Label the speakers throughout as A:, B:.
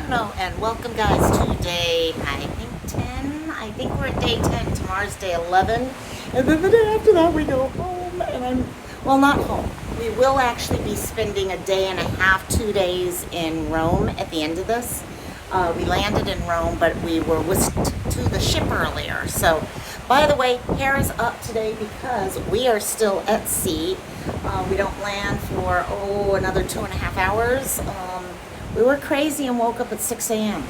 A: Buongiorno and welcome guys to day, I think 10. I think we're at day 10. Tomorrow's day 11. And then the day after that we go home and well, not home. We will actually be spending a day and a half, 2 days in Rome at the end of this. We landed in Rome, but we were whisked to the ship earlier. So, by the way, hair is up today because we are still at sea. We don't land for, another 2.5 hours. We were crazy and woke up at 6 a.m.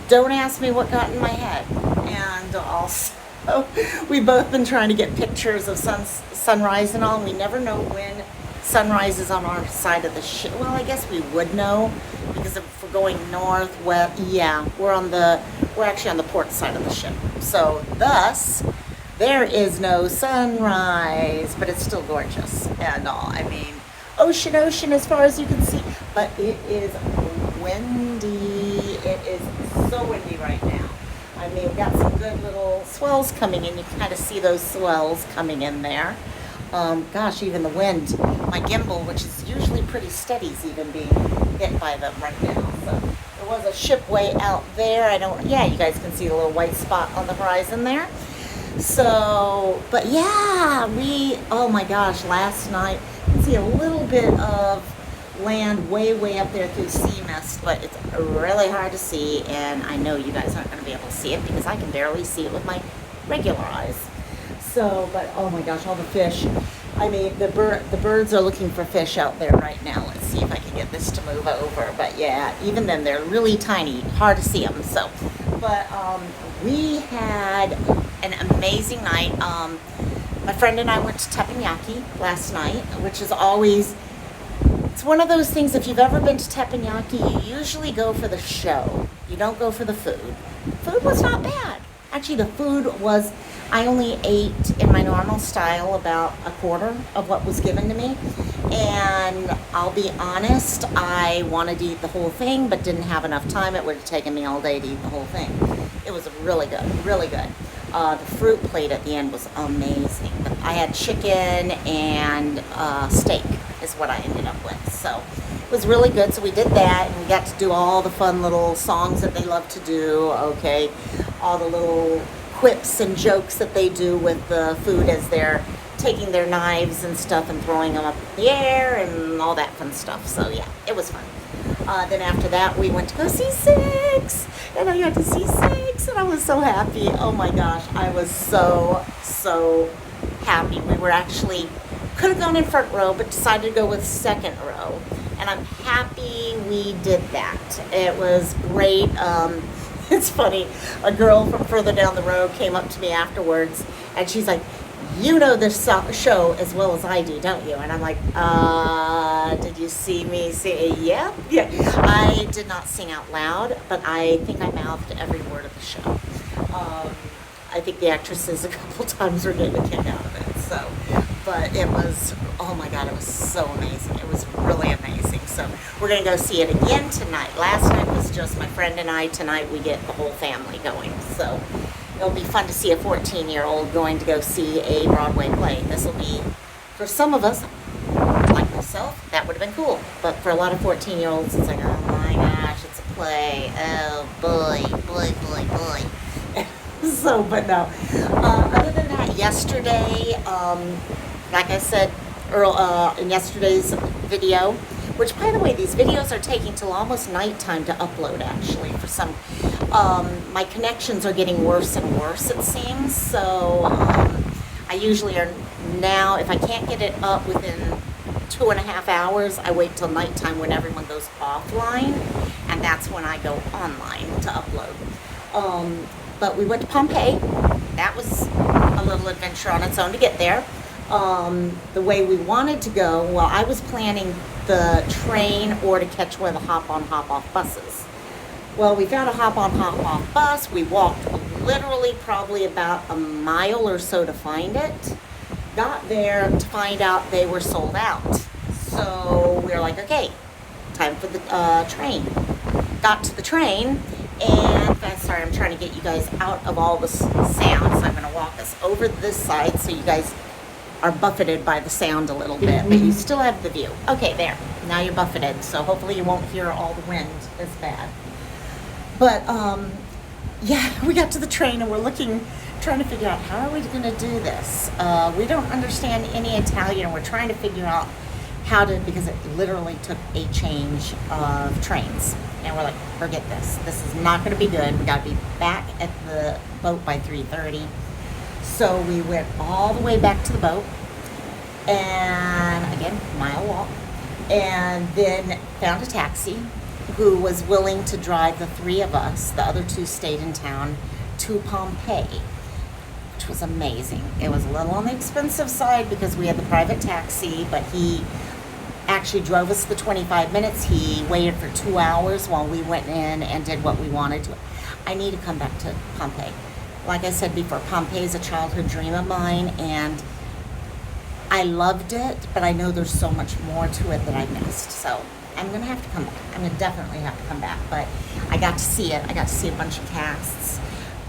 A: Don't ask me what got in my head. And also, we've both been trying to get pictures of sunrise and all, and we never know when sunrise is on our side of the ship. Well, I guess we would know, because if we're going northwest, yeah, we're actually on the port side of the ship. So, thus, there is no sunrise, but it's still gorgeous and all. I mean, ocean as far as you can see, but it is windy. It is so windy right now. I mean, we've got some good little swells coming in. You can kind of see those swells coming in there. Gosh, even the wind, my gimbal, which is usually pretty steady, is even being hit by them right now. So there was a ship way out there. You guys can see the little white spot on the horizon there. So, but yeah, oh my gosh, last night, you can see a little bit of land way up there through sea mist, but it's really hard to see, and I know you guys aren't going to be able to see it because I can barely see it with my regular eyes. So, but oh my gosh, all the fish. I mean, the birds are looking for fish out there right now. Let's see if I can get this to move over. But yeah, even then, they're really tiny, hard to see them. So, but we had an amazing night. My friend and I went to teppanyaki last night, which is always, it's one of those things, if you've ever been to teppanyaki, you usually go for the show. You don't go for the food. Food was not bad. Actually, the food was, I only ate in my normal style about a quarter of what was given to me. And I'll be honest, I wanted to eat the whole thing, but didn't have enough time. It would have taken me all day to eat the whole thing. It was really good, really good. The fruit plate at the end was amazing. I had chicken and steak is what I ended up with. So it was really good. So we did that, and we got to do all the fun little songs that they love to do, okay? All the little quips and jokes that they do with the food as they're taking their knives and stuff and throwing them up in the air and all that fun stuff. So yeah, it was fun. Then after that, we went to go see Six, and I got to see Six, and I was so happy. Oh my gosh, I was so happy. We were actually, could have gone in front row, but decided to go with second row, and I'm happy we did that. It was great. It's funny, a girl from further down the road came up to me afterwards, and she's like, "You know this show as well as I do, don't you?" And I'm like, did you see me say, yeah? I did not sing out loud, but I think I mouthed every word of the show. I think the actresses a couple times were getting a kick out of it. So, but it was, oh my God, it was so amazing. It was really amazing. So we're going to go see it again tonight. Last night was just my friend and I. Tonight we get the whole family going. So it'll be fun to see a 14-year-old going to go see a Broadway play. This will be, for some of us, like myself, that would have been cool. But for a lot of 14-year-olds, it's like, oh my gosh, it's a play. Oh boy. So, but no. Other than that, yesterday, like I said in yesterday's video, which, by the way, these videos are taking till almost nighttime to upload, actually, for some. My connections are getting worse and worse, it seems. So I usually are now, if I can't get it up within 2.5 hours, I wait till nighttime when everyone goes offline, and that's when I go online to upload. But we went to Pompei. That was a little adventure on its own to get there. The way we wanted to go, well, I was planning the train or to catch one of the hop-on, hop-off buses. Well, we found a hop-on, hop-off bus. We walked literally probably about a mile or so to find it. Got there to find out they were sold out. So we were like, okay, time for the train. Got to the train, and sorry, I'm trying to get you guys out of all the sounds. I'm going to walk us over this side so you guys are buffeted by the sound a little bit, but you still have the view. Okay, there. now you're buffeted, so hopefully you won't hear all the wind as bad. But yeah, we got to the train and we're trying to figure out how are we going to do this. We don't understand any Italian. We're trying to figure out how to, because it literally took a change of trains. And we're like, forget this. This is not going to be good. We got to be back at the boat by 3:30. So we went all the way back to the boat, and again, mile walk, and then found a taxi who was willing to drive the three of us. The other two stayed in town to Pompei, which was amazing. It was a little on the expensive side because we had the private taxi, but he actually drove us the 25 minutes. He waited for 2 hours while we went in and did what we wanted to. I need to come back to Pompei. Like I said before, Pompei is a childhood dream of mine, and I loved it, but I know there's so much more to it that I missed. So I'm going to have to come back. I'm going to definitely have to come back. But I got to see it. I got to see a bunch of casts.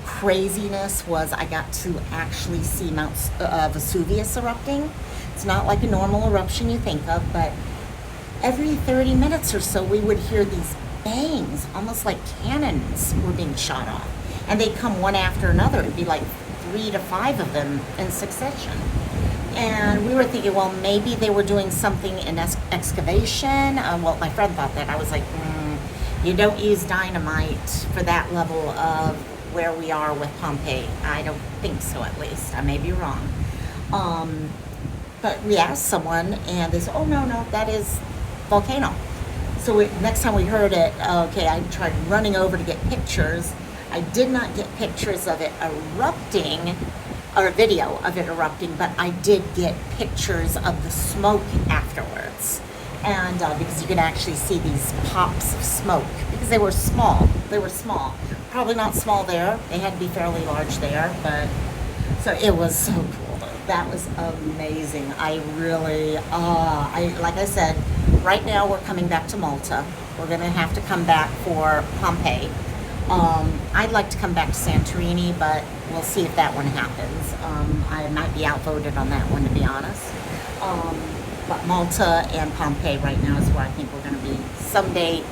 A: Craziness was I got to actually see Mount Vesuvius erupting. It's not like a normal eruption you think of, but every 30 minutes or so we would hear these bangs, almost like cannons were being shot off. And they'd come one after another. It'd be like 3 to 5 of them in succession. And we were thinking, well, maybe they were doing something in excavation. Well, my friend thought that. I was like, you don't use dynamite for that level of where we are with Pompei. I don't think so, at least. I may be wrong. But we asked someone, and they said, oh, no, that is volcano. So next time we heard it, okay, I tried running over to get pictures. I did not get pictures of it erupting, or a video of it erupting, but I did get pictures of the smoke afterwards. And because you could actually see these pops of smoke, because they were small. Probably not small there. They had to be fairly large there, but so it was so cool. That was amazing. I really, like I said, right now we're coming back to Malta. We're gonna have to come back for Pompei. I'd like to come back to Santorini, but we'll see if that one happens. I might be outvoted on that one, to be honest. But Malta and Pompei right now is where I think we're going to be someday,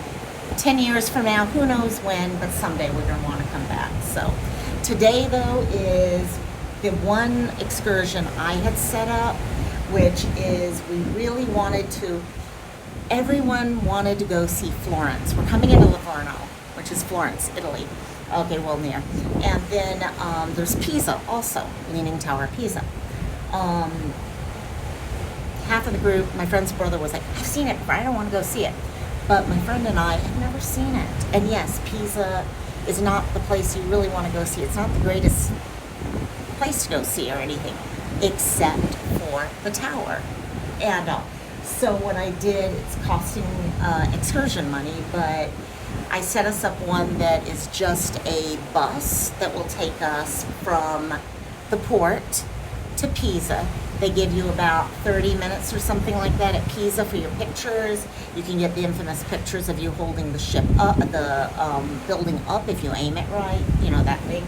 A: 10 years from now, who knows when, but someday we're going to want to come back. So today, though, is the one excursion I had set up, which is we really wanted to, everyone wanted to go see Florence. We're coming into Livorno, which is Florence, Italy. Okay, well, near. And then there's Pisa also, Leaning Tower of Pisa. Half of the group, my friend's brother was like, I've seen it, but I don't want to go see it. But my friend and I have never seen it. And yes, Pisa is not the place you really want to go see. It's not the greatest place to go see or anything, except for the tower. And so what I did, it's costing excursion money, but I set us up one that is just a bus that will take us from the port to Pisa. They give you about 30 minutes or something like that at Pisa for your pictures. You can get the infamous pictures of you holding the ship up, the building up if you aim it right, you know, that thing.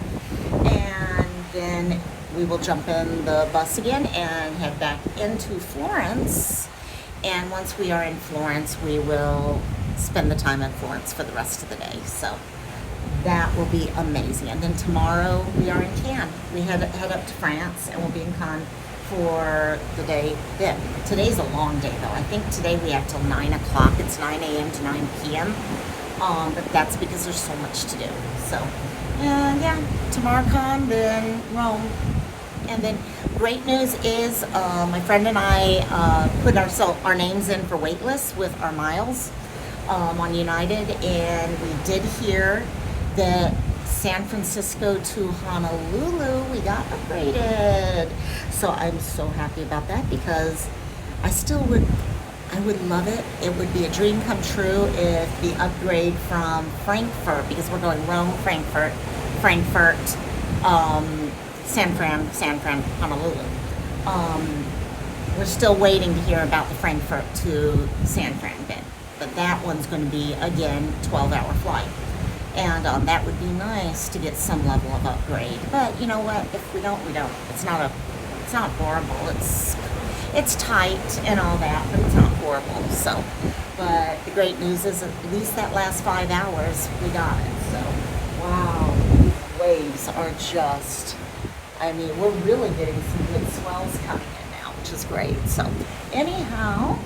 A: And then we will jump in the bus again and head back into Florence. And once we are in Florence, we will spend the time in Florence for the rest of the day. So that will be amazing. And then tomorrow we are in Cannes. We head up to France and we'll be in Cannes for the day then. Today's a long day though. I think today we have till 9 o'clock. It's 9 a.m. to 9 p.m. But that's because there's so much to do. So yeah, tomorrow Cannes, then Rome. And then great news is my friend and I put our names in for waitlist with our miles on United, and we did hear that San Francisco to Honolulu, we got upgraded. So I'm so happy about that because I would love it. It would be a dream come true if the upgrade from Frankfurt, because we're going Rome, Frankfurt, San Fran, Honolulu. We're still waiting to hear about the Frankfurt to San Fran bit, but that one's going to be, again, 12-hour flight. And that would be nice to get some level of upgrade. But you know what? If we don't, we don't. It's not horrible. It's tight and all that, but it's not horrible. So, but the great news is at least that last 5 hours we got it. So, wow, these waves are just, I mean, we're really getting some good swells coming in now, which is great. So, anyhow,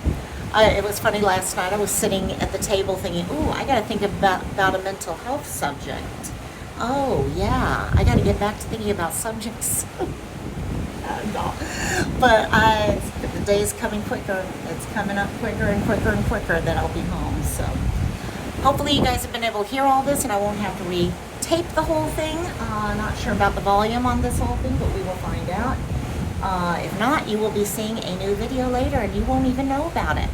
A: it was funny last night. I was sitting at the table thinking, ooh, I got to think about a mental health subject. Oh, yeah, I got to get back to thinking about subjects. No. But the day's coming quicker. It's coming up quicker and quicker and quicker that I'll be home. So hopefully you guys have been able to hear all this and I won't have to re-tape the whole thing. Not sure about the volume on this whole thing, but we will find out. If not, you will be seeing a new video later and you won't even know about it.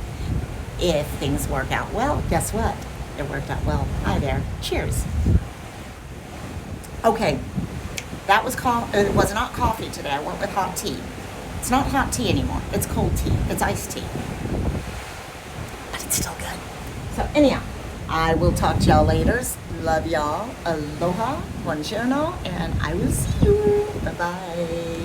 A: If things work out well, guess what? It worked out well. Hi there. Cheers. Okay. That was it was not coffee today. I went with hot tea. It's not hot tea anymore. It's cold tea. It's iced tea. But it's still good. So anyhow, I will talk to y'all later. Love y'all. Aloha. Buongiorno. And I will see you. Bye-bye.